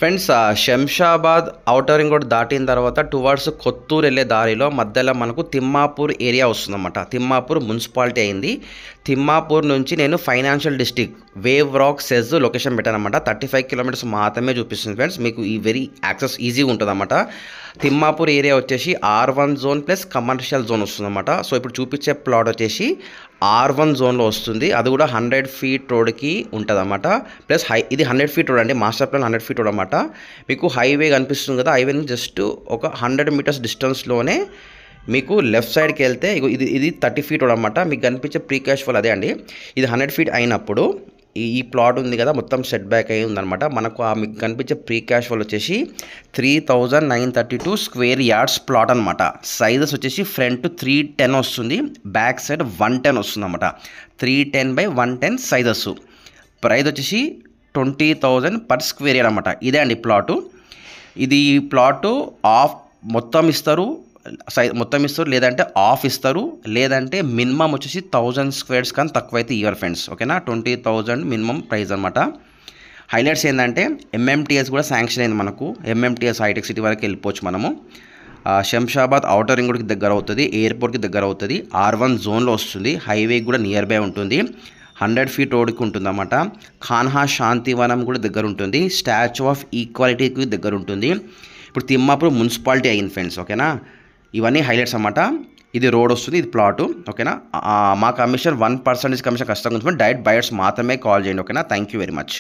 Friends Shamshabad outer ring road దాటిన తర్వాత towards Kotturu వెళ్ళే దారిలో మధ్యలో మనకు తిమ్మాపూర్ ఏరియా వస్తుందన్నమాట. తిమ్మాపూర్ మున్సిపాలిటీ అయింది. తిమ్మాపూర్ నుంచి నేను financial district wave rock SEZ location పెట్టానమాట. 35 కిలోమీటర్స్ మాత్రమే చూపిస్తుంది ఫ్రెండ్స్. మీకు ఈ వెరీ యాక్సెస్ ఈజీగా ఉంటుందన్నమాట. తిమ్మాపూర్ ఏరియా వచ్చేసి R1 zone plus commercial zone వస్తుందన్నమాట. సో ఇప్పుడు చూపించే ప్లాట్ వచ్చేసి R1 జోన్లో వస్తుంది. అది కూడా 100 ఫీట్ రోడ్కి ఉంటుంది అన్నమాట. ప్లస్ ఇది 100 ఫీట్ రోడ్ అండి. మాస్టర్ ప్లాన్ 100 ఫీట్ రోడ్ అన్నమాట. మీకు హైవే కనిపిస్తుంది కదా, హైవే నుంచి జస్ట్ ఒక 100 మీటర్స్ డిస్టెన్స్లోనే మీకు లెఫ్ట్ సైడ్కి వెళ్తే ఇది 30 ఫీట్ రోడ్ అన్నమాట. మీకు కనిపించే ప్రీ క్యాష్ ఫాల్ అదే అండి. ఇది 100 ఫీట్ అయినప్పుడు ఈ ప్లాట్ ఉంది కదా, మొత్తం సెట్ బ్యాక్ అయి ఉందన్నమాట. మనకు మీకు కనిపించే ప్రీ క్యాష్ ఫాల్ వచ్చేసి 3932 స్క్వేర్ యార్డ్స్ ప్లాట్ అనమాట. సైజెస్ వచ్చేసి ఫ్రంట్ 310 వస్తుంది, బ్యాక్ సైడ్ 110 వస్తుంది అనమాట. 310 by 110 సైజెస్. ప్రైస్ వచ్చేసి 20,000 పర్ స్క్వేర్ యార్డ్ అనమాట. ఇదే అండి ప్లాటు. ఇది ప్లాటు ఆఫ్ మొత్తం ఇస్తారు, మొత్తం ఇస్తారు, లేదంటే ఆఫ్ ఇస్తారు, లేదంటే మినిమం వచ్చేసి 1000 స్క్వేర్స్ కానీ తక్కువైతే ఇయర్ ఫ్రెండ్స్. ఓకేనా, 20,000 మినిమం ప్రైస్ అనమాట. హైలైట్స్ ఏంటంటే MMTS కూడా శాంక్షన్ అయింది మనకు. MMTS హైటెక్ సిటీ వరకు వెళ్ళిపోవచ్చు మనము. శంషాబాద్ ఔటర్ రింగ్ రోడ్కి దగ్గర అవుతుంది, ఎయిర్పోర్ట్కి దగ్గర అవుతుంది, R1 జోన్లో వస్తుంది, హైవేకి కూడా నియర్ బై ఉంటుంది, 100 ఫీట్ రోడ్కి ఉంటుంది అన్నమాట. ఖాన్హా శాంతివనం కూడా దగ్గర ఉంటుంది, స్టాచ్యూ ఆఫ్ ఈక్వాలిటీకి దగ్గర ఉంటుంది. ఇప్పుడు తిమ్మాపూర్ మున్సిపాలిటీ అయింది ఫ్రెండ్స్. ఓకేనా, ఇవన్నీ హైలైట్స్ అన్నమాట. ఇది రోడ్ వస్తుంది, ఇది ప్లాటు. ఓకేనా, మా కమిషన్ 1% కమిషన్ కష్టంగా ఉంటుంది. డైరెక్ట్ బయర్స్ మాత్రమే కాల్ చేయండి. ఓకేనా, థ్యాంక్ యూ వెరీ మచ్.